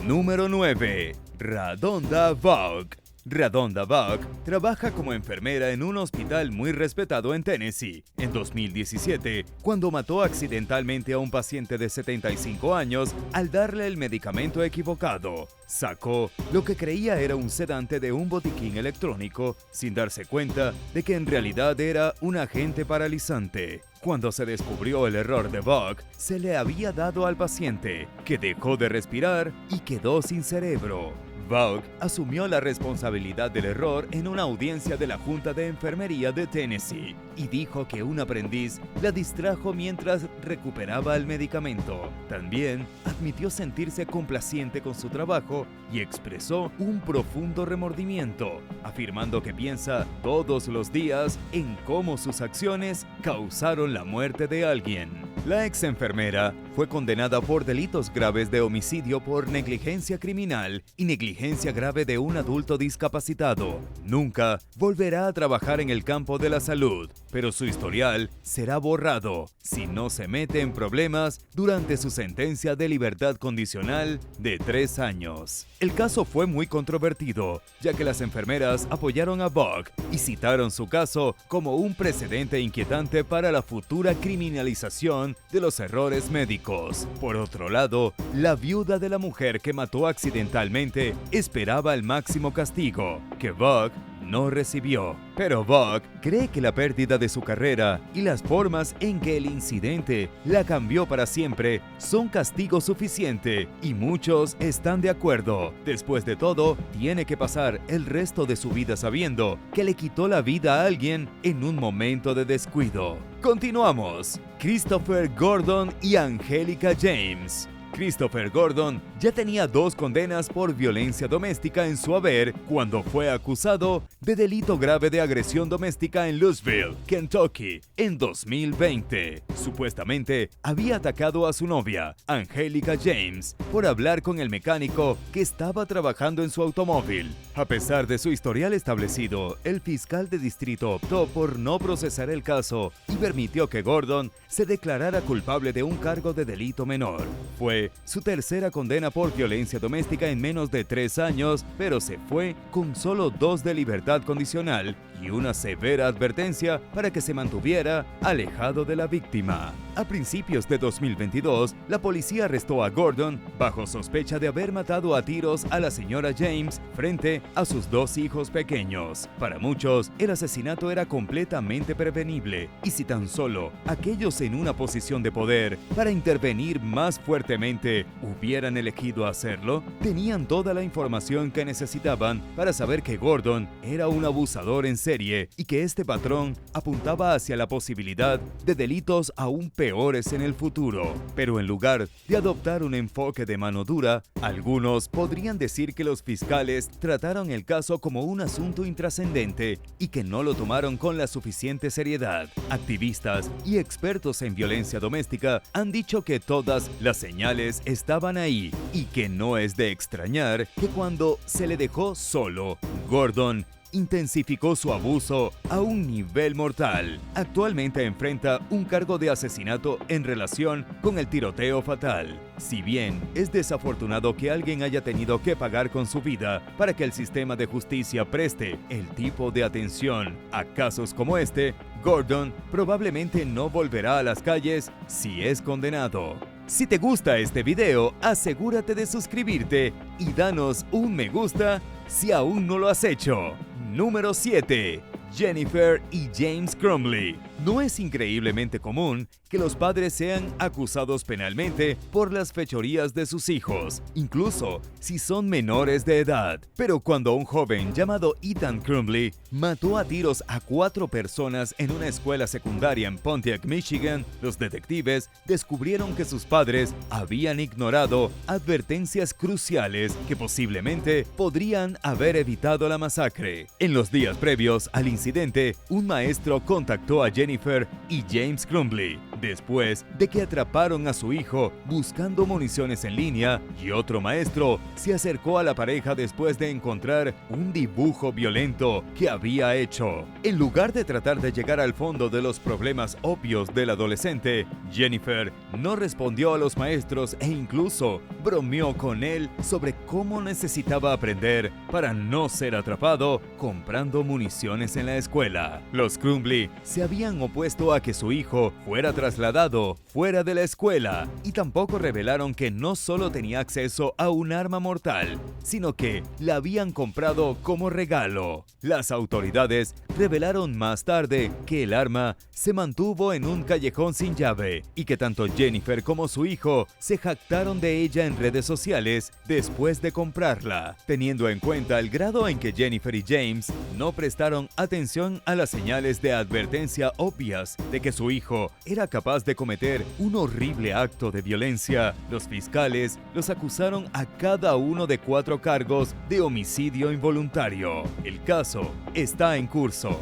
Número 9. Radhonda Vaughn. Radhonda Vaughn trabaja como enfermera en un hospital muy respetado en Tennessee. En 2017, cuando mató accidentalmente a un paciente de 75 años al darle el medicamento equivocado, sacó lo que creía era un sedante de un botiquín electrónico sin darse cuenta de que en realidad era un agente paralizante. Cuando se descubrió el error de Vaughn, se le había dado al paciente, que dejó de respirar y quedó sin cerebro. Vaughn asumió la responsabilidad del error en una audiencia de la Junta de Enfermería de Tennessee y dijo que un aprendiz la distrajo mientras recuperaba el medicamento. También admitió sentirse complaciente con su trabajo y expresó un profundo remordimiento, afirmando que piensa todos los días en cómo sus acciones causaron la muerte de alguien. La ex enfermera fue condenada por delitos graves de homicidio por negligencia criminal y negligencia grave de un adulto discapacitado. Nunca volverá a trabajar en el campo de la salud, pero su historial será borrado si no se mete en problemas durante su sentencia de libertad condicional de 3 años. El caso fue muy controvertido, ya que las enfermeras apoyaron a Vaughn y citaron su caso como un precedente inquietante para la futura criminalización de los errores médicos. Por otro lado, la viuda de la mujer que mató accidentalmente esperaba el máximo castigo, que Vaughn no recibió. Pero Vaughn cree que la pérdida de su carrera y las formas en que el incidente la cambió para siempre son castigo suficiente y muchos están de acuerdo. Después de todo, tiene que pasar el resto de su vida sabiendo que le quitó la vida a alguien en un momento de descuido. Continuamos. Christopher Gordon y Angelica James. Christopher Gordon ya tenía 2 condenas por violencia doméstica en su haber cuando fue acusado de delito grave de agresión doméstica en Louisville, Kentucky, en 2020. Supuestamente había atacado a su novia, Angelica James, por hablar con el mecánico que estaba trabajando en su automóvil. A pesar de su historial establecido, el fiscal de distrito optó por no procesar el caso y permitió que Gordon se declarara culpable de un cargo de delito menor. Fue su tercera condena por violencia doméstica en menos de 3 años, pero se fue con solo 2 de libertad condicional y una severa advertencia para que se mantuviera alejado de la víctima. A principios de 2022, la policía arrestó a Gordon bajo sospecha de haber matado a tiros a la señora James frente a sus 2 hijos pequeños. Para muchos, el asesinato era completamente prevenible, y si tan solo aquellos en una posición de poder para intervenir más fuertemente hubieran elegido hacerlo, tenían toda la información que necesitaban para saber que Gordon era un abusador en serie y que este patrón apuntaba hacia la posibilidad de delitos aún peores en el futuro. Pero en lugar de adoptar un enfoque de mano dura, algunos podrían decir que los fiscales trataron el caso como un asunto intrascendente y que no lo tomaron con la suficiente seriedad. Activistas y expertos en violencia doméstica han dicho que todas las señales estaban ahí y que no es de extrañar que cuando se le dejó solo, Gordon intensificó su abuso a un nivel mortal. Actualmente enfrenta un cargo de asesinato en relación con el tiroteo fatal. Si bien es desafortunado que alguien haya tenido que pagar con su vida para que el sistema de justicia preste el tipo de atención a casos como este, Gordon probablemente no volverá a las calles si es condenado. Si te gusta este video, asegúrate de suscribirte y danos un me gusta si aún no lo has hecho. Número 7. Jennifer y James Crumbley. No es increíblemente común que los padres sean acusados penalmente por las fechorías de sus hijos, incluso si son menores de edad. Pero cuando un joven llamado Ethan Crumbley mató a tiros a 4 personas en una escuela secundaria en Pontiac, Michigan, los detectives descubrieron que sus padres habían ignorado advertencias cruciales que posiblemente podrían haber evitado la masacre. En los días previos al incidente, un maestro contactó a Jennifer y James Crumbley, después de que atraparon a su hijo buscando municiones en línea, y otro maestro se acercó a la pareja después de encontrar un dibujo violento que había hecho. En lugar de tratar de llegar al fondo de los problemas obvios del adolescente, Jennifer no respondió a los maestros e incluso bromeó con él sobre cómo necesitaba aprender para no ser atrapado comprando municiones en la escuela. Los Crumbley se habían opuesto a que su hijo fuera trasladado fuera de la escuela y tampoco revelaron que no solo tenía acceso a un arma mortal, sino que la habían comprado como regalo. Las autoridades revelaron más tarde que el arma se mantuvo en un callejón sin llave y que tanto Jennifer como su hijo se jactaron de ella en redes sociales después de comprarla, teniendo en cuenta el grado en que Jennifer y James no prestaron atención a las señales de advertencia obvias de que su hijo era capaz de cometer un horrible acto de violencia. Los fiscales los acusaron a cada uno de 4 cargos de homicidio involuntario. El caso está en curso.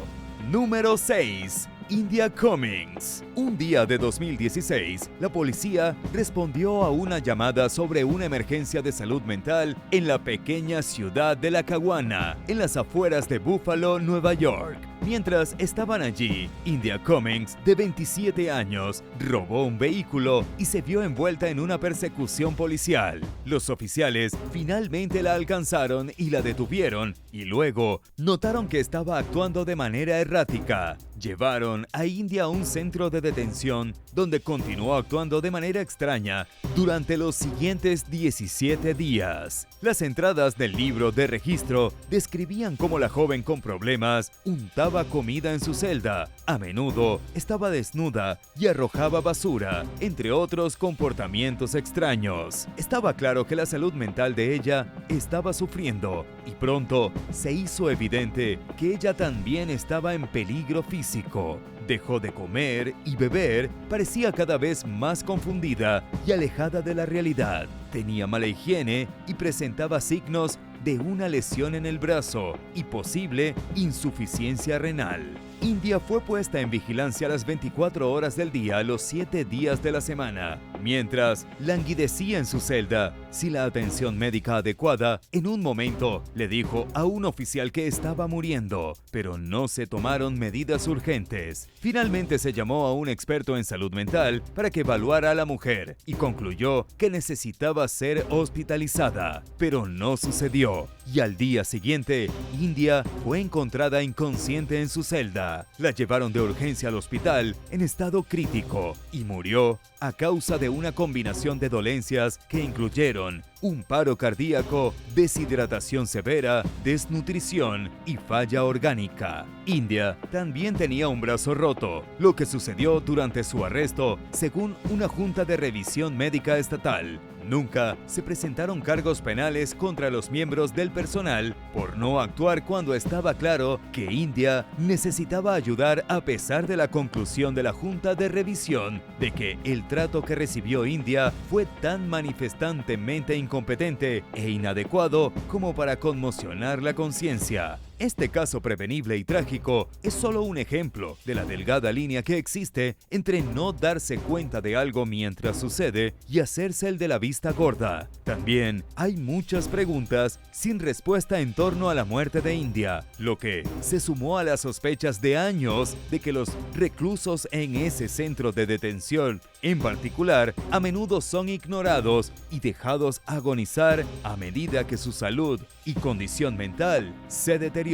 Número 6. India Cummings. Un día de 2016, la policía respondió a una llamada sobre una emergencia de salud mental en la pequeña ciudad de Lackawanna, en las afueras de Buffalo, Nueva York. Mientras estaban allí, India Cummings, de 27 años, robó un vehículo y se vio envuelta en una persecución policial. Los oficiales finalmente la alcanzaron y la detuvieron, y luego notaron que estaba actuando de manera errática. Llevaron a India a un centro de detención donde continuó actuando de manera extraña durante los siguientes 17 días. Las entradas del libro de registro describían cómo la joven con problemas untaba comida en su celda, a menudo estaba desnuda y arrojaba basura, entre otros comportamientos extraños. Estaba claro que la salud mental de ella estaba sufriendo y pronto se hizo evidente que ella también estaba en peligro físico. Dejó de comer y beber, parecía cada vez más confundida y alejada de la realidad. Tenía mala higiene y presentaba signos de una lesión en el brazo y posible insuficiencia renal. India fue puesta en vigilancia las 24 horas del día, los 7 días de la semana, mientras languidecía en su celda sin la atención médica adecuada. En un momento le dijo a un oficial que estaba muriendo, pero no se tomaron medidas urgentes. Finalmente se llamó a un experto en salud mental para que evaluara a la mujer y concluyó que necesitaba ser hospitalizada, pero no sucedió. Y al día siguiente, India fue encontrada inconsciente en su celda. La llevaron de urgencia al hospital en estado crítico y murió a causa de una combinación de dolencias que incluyeron un paro cardíaco, deshidratación severa, desnutrición y falla orgánica. India también tenía un brazo roto, lo que sucedió durante su arresto, según una junta de revisión médica estatal. Nunca se presentaron cargos penales contra los miembros del personal por no actuar cuando estaba claro que India necesitaba ayudar, a pesar de la conclusión de la junta de revisión de que el trato que recibió India fue tan manifestantemente incompetente e inadecuado como para conmocionar la conciencia. Este caso prevenible y trágico es solo un ejemplo de la delgada línea que existe entre no darse cuenta de algo mientras sucede y hacerse el de la vista gorda. También hay muchas preguntas sin respuesta en torno a la muerte de India, lo que se sumó a las sospechas de años de que los reclusos en ese centro de detención, en particular, a menudo son ignorados y dejados agonizar a medida que su salud y condición mental se deterioran.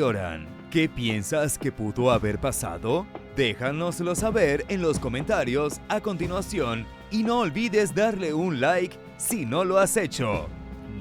¿Qué piensas que pudo haber pasado? Déjanoslo saber en los comentarios a continuación y no olvides darle un like si no lo has hecho.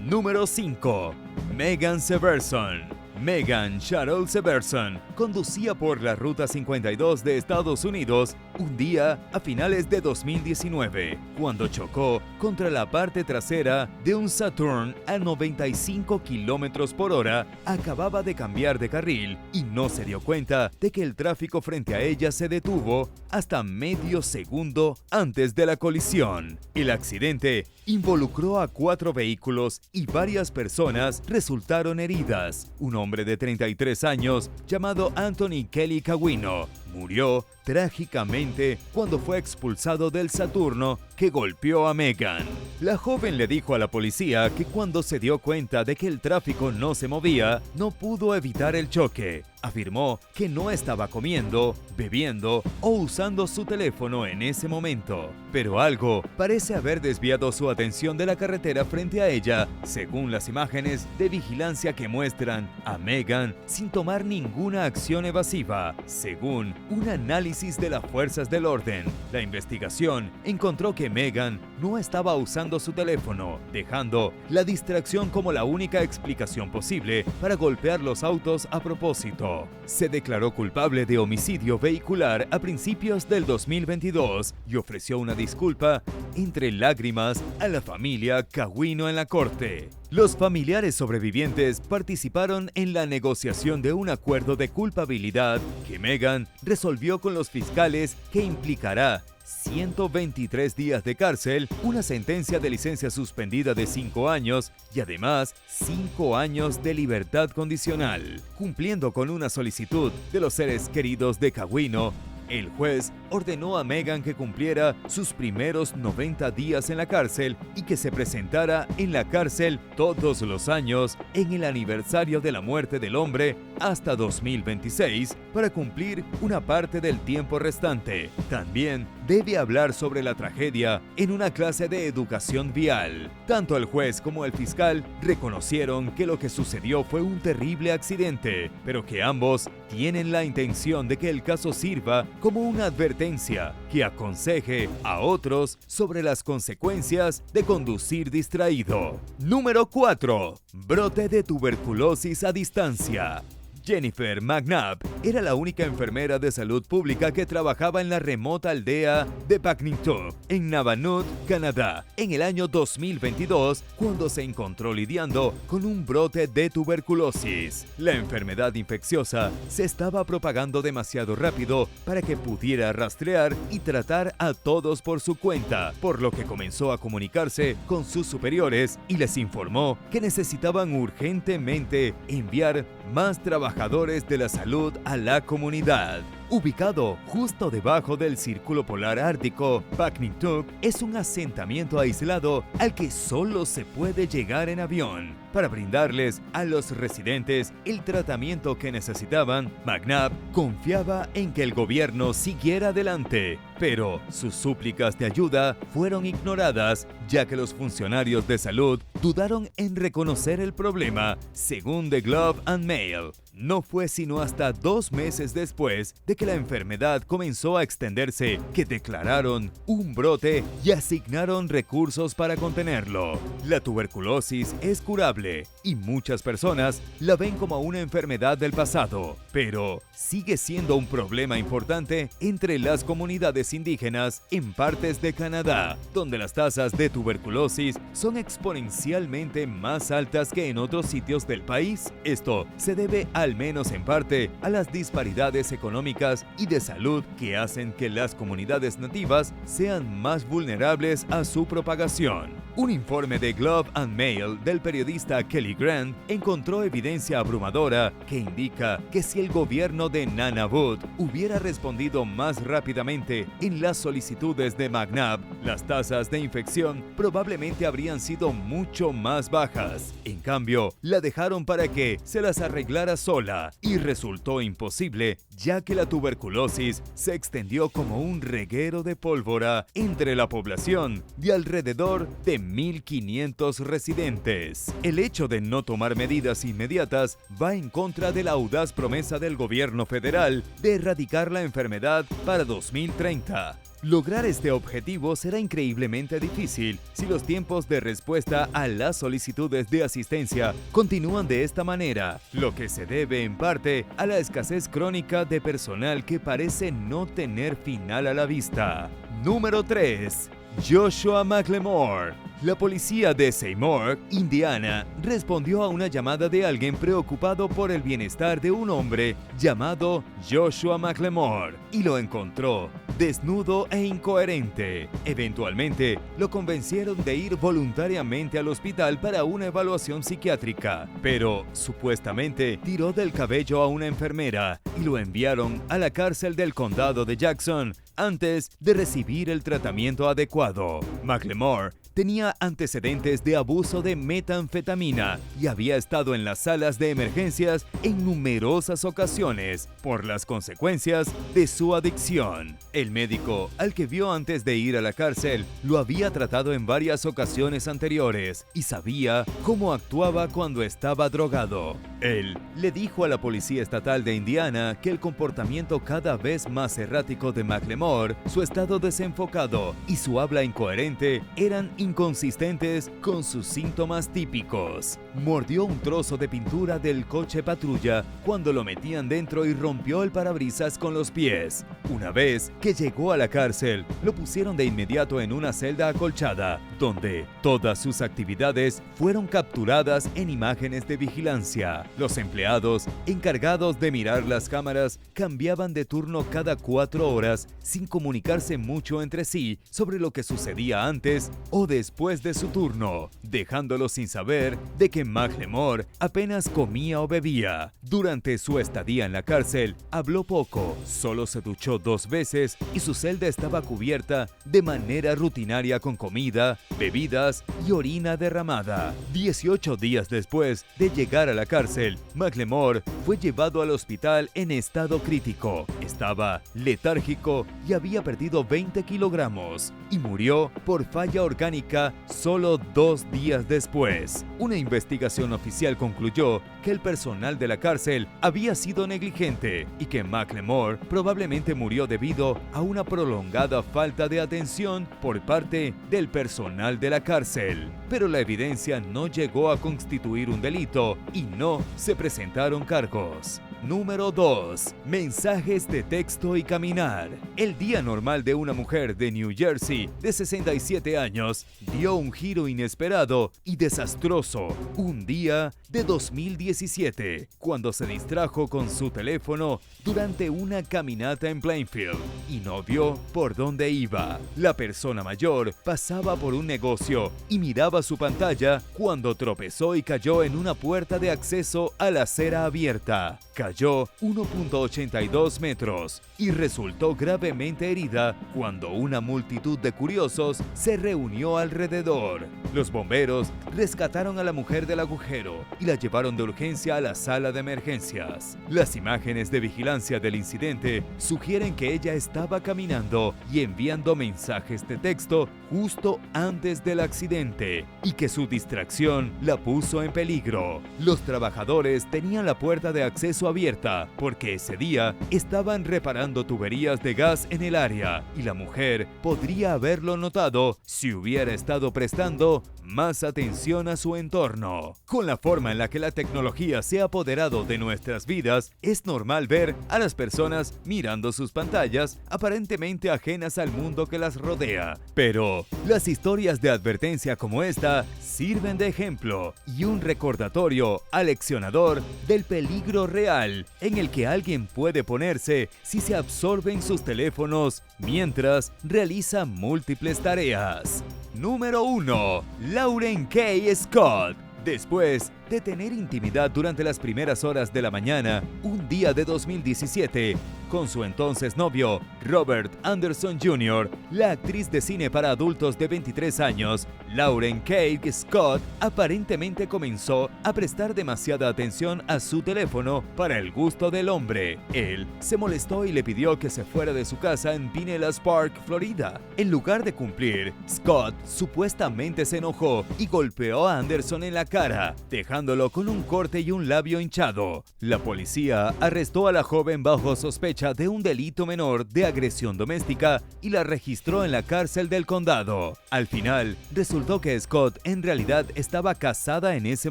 Número 5. Megan Severson. Megan Cheryl Severson conducía por la Ruta 52 de Estados Unidos un día a finales de 2019, cuando chocó contra la parte trasera de un Saturn a 95 km por hora. Acababa de cambiar de carril y no se dio cuenta de que el tráfico frente a ella se detuvo hasta medio segundo antes de la colisión. El accidente involucró a 4 vehículos y varias personas resultaron heridas. Un hombre de 33 años llamado Anthony Kelly Kawino murió trágicamente cuando fue expulsado del Saturno que golpeó a Meghan. La joven le dijo a la policía que cuando se dio cuenta de que el tráfico no se movía, no pudo evitar el choque. Afirmó que no estaba comiendo, bebiendo o usando su teléfono en ese momento, pero algo parece haber desviado su atención de la carretera frente a ella, según las imágenes de vigilancia que muestran a Meghan sin tomar ninguna acción evasiva, según un análisis de las fuerzas del orden. La investigación encontró que Meghan no estaba usando su teléfono, dejando la distracción como la única explicación posible para golpear los autos a propósito. Se declaró culpable de homicidio vehicular a principios del 2022 y ofreció una disculpa entre lágrimas a la familia Kawino en la corte. Los familiares sobrevivientes participaron en la negociación de un acuerdo de culpabilidad que Meghan resolvió con los fiscales que implicará 123 días de cárcel, una sentencia de licencia suspendida de 5 años y además 5 años de libertad condicional. Cumpliendo con una solicitud de los seres queridos de Kawino, el juez ordenó a Meghan que cumpliera sus primeros 90 días en la cárcel y que se presentara en la cárcel todos los años en el aniversario de la muerte del hombre hasta 2026 para cumplir una parte del tiempo restante. También debe hablar sobre la tragedia en una clase de educación vial. Tanto el juez como el fiscal reconocieron que lo que sucedió fue un terrible accidente, pero que ambos tienen la intención de que el caso sirva como una advertencia que aconseje a otros sobre las consecuencias de conducir distraído. Número 4. Brote de tuberculosis a distancia. Jennifer McNabb era la única enfermera de salud pública que trabajaba en la remota aldea de Pakningtuk, en Navanut, Canadá, en el año 2022, cuando se encontró lidiando con un brote de tuberculosis. La enfermedad infecciosa se estaba propagando demasiado rápido para que pudiera rastrear y tratar a todos por su cuenta, por lo que comenzó a comunicarse con sus superiores y les informó que necesitaban urgentemente enviar más trabajadores de la salud a la comunidad. Ubicado justo debajo del Círculo Polar Ártico, Pakningtuk es un asentamiento aislado al que solo se puede llegar en avión. Para brindarles a los residentes el tratamiento que necesitaban, McNabb confiaba en que el gobierno siguiera adelante, pero sus súplicas de ayuda fueron ignoradas, ya que los funcionarios de salud dudaron en reconocer el problema, según The Globe and Mail. No fue sino hasta 2 meses después de que la enfermedad comenzó a extenderse que declararon un brote y asignaron recursos para contenerlo. La tuberculosis es curable y muchas personas la ven como una enfermedad del pasado, pero sigue siendo un problema importante entre las comunidades indígenas en partes de Canadá, donde las tasas de tuberculosis son exponencialmente más altas que en otros sitios del país. Esto se debe al menos en parte a las disparidades económicas y de salud que hacen que las comunidades nativas sean más vulnerables a su propagación. Un informe de Globe and Mail del periodista Kelly Grant encontró evidencia abrumadora que indica que si el gobierno de Nunavut hubiera respondido más rápidamente en las solicitudes de McNabb, las tasas de infección probablemente habrían sido mucho más bajas. En cambio, la dejaron para que se las arreglara sola y resultó imposible, ya que la tuberculosis se extendió como un reguero de pólvora entre la población de alrededor de 1,500 residentes. El hecho de no tomar medidas inmediatas va en contra de la audaz promesa del gobierno federal de erradicar la enfermedad para 2030. Lograr este objetivo será increíblemente difícil si los tiempos de respuesta a las solicitudes de asistencia continúan de esta manera, lo que se debe en parte a la escasez crónica de personal que parece no tener final a la vista. Número 3. Joshua McLemore. La policía de Seymour, Indiana, respondió a una llamada de alguien preocupado por el bienestar de un hombre llamado Joshua McLemore y lo encontró desnudo e incoherente. Eventualmente, lo convencieron de ir voluntariamente al hospital para una evaluación psiquiátrica, pero supuestamente tiró del cabello a una enfermera y lo enviaron a la cárcel del condado de Jackson antes de recibir el tratamiento adecuado. McLemore tenía antecedentes de abuso de metanfetamina y había estado en las salas de emergencias en numerosas ocasiones por las consecuencias de su adicción. El médico, al que vio antes de ir a la cárcel, lo había tratado en varias ocasiones anteriores y sabía cómo actuaba cuando estaba drogado. Él le dijo a la policía estatal de Indiana que el comportamiento cada vez más errático de McLemore, su estado desenfocado y su habla incoherente eran inconsistentes con sus síntomas típicos. Mordió un trozo de pintura del coche patrulla cuando lo metían dentro y rompió el parabrisas con los pies. Una vez que llegó a la cárcel, lo pusieron de inmediato en una celda acolchada, donde todas sus actividades fueron capturadas en imágenes de vigilancia. Los empleados encargados de mirar las cámaras cambiaban de turno cada 4 horas sin comunicarse mucho entre sí sobre lo que sucedía antes o después de su turno, dejándolo sin saber de que McLemore apenas comía o bebía. Durante su estadía en la cárcel, habló poco, solo se duchó 2 veces y su celda estaba cubierta de manera rutinaria con comida, bebidas y orina derramada. 18 días después de llegar a la cárcel, McLemore fue llevado al hospital en estado crítico. Estaba letárgico y había perdido 20 kilogramos y murió por falla orgánica solo 2 días después. Una investigación oficial concluyó que el personal de la cárcel había sido negligente y que McLemore probablemente murió debido a una prolongada falta de atención por parte del personal de la cárcel. Pero la evidencia no llegó a constituir un delito y no se presentaron cargos. Número 2. Mensajes de texto y caminar. El día normal de una mujer de New Jersey de 67 años dio un giro inesperado y desastroso un día de 2017, cuando se distrajo con su teléfono durante una caminata en Plainfield y no vio por dónde iba. La persona mayor pasaba por un negocio y miraba su pantalla cuando tropezó y cayó en una puerta de acceso a la acera abierta. Cayó 1.82 metros y resultó gravemente herida cuando una multitud de curiosos se reunió alrededor. Los bomberos rescataron a la mujer del agujero y la llevaron de urgencia a la sala de emergencias. Las imágenes de vigilancia del incidente sugieren que ella estaba caminando y enviando mensajes de texto justo antes del accidente y que su distracción la puso en peligro. Los trabajadores tenían la puerta de acceso abierta porque ese día estaban reparando tuberías de gas en el área y la mujer podría haberlo notado si hubiera estado prestando más atención a su entorno. Con la forma en la que la tecnología se ha apoderado de nuestras vidas, es normal ver a las personas mirando sus pantallas aparentemente ajenas al mundo que las rodea. Pero las historias de advertencia como esta sirven de ejemplo y un recordatorio aleccionador del peligro real en el que alguien puede ponerse si se absorbe en sus teléfonos mientras realiza múltiples tareas. Número 1. Lauren K. Scott. Después de tener intimidad durante las primeras horas de la mañana, un día de 2017, con su entonces novio, Robert Anderson Jr., la actriz de cine para adultos de 23 años, Lauren K. Scott, aparentemente comenzó a prestar demasiada atención a su teléfono para el gusto del hombre. Él se molestó y le pidió que se fuera de su casa en Pinellas Park, Florida. En lugar de cumplir, Scott supuestamente se enojó y golpeó a Anderson en la cara, dejándolo con un corte y un labio hinchado. La policía arrestó a la joven bajo sospecha de un delito menor de agresión doméstica y la registró en la cárcel del condado. Al final, resultó que Scott en realidad estaba casada en ese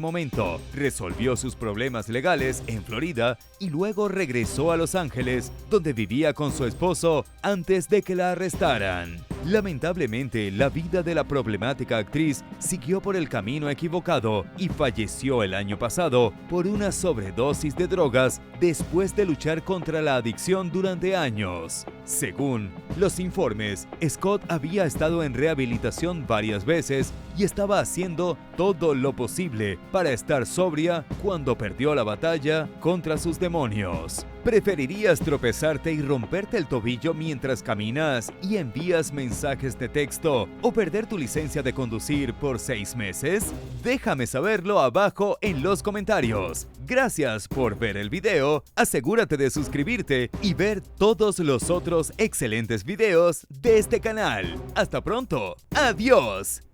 momento, resolvió sus problemas legales en Florida y luego regresó a Los Ángeles, donde vivía con su esposo antes de que la arrestaran. Lamentablemente, la vida de la problemática actriz siguió por el camino equivocado y falleció el año pasado por una sobredosis de drogas después de luchar contra la adicción durante años. Según los informes, Scott había estado en rehabilitación varias veces y estaba haciendo todo lo posible para estar sobria cuando perdió la batalla contra sus demonios. ¿Preferirías tropezarte y romperte el tobillo mientras caminas y envías mensajes de texto o perder tu licencia de conducir por 6 meses? Déjame saberlo abajo en los comentarios. Gracias por ver el video, asegúrate de suscribirte y ver todos los otros excelentes videos de este canal. ¡Hasta pronto! ¡Adiós!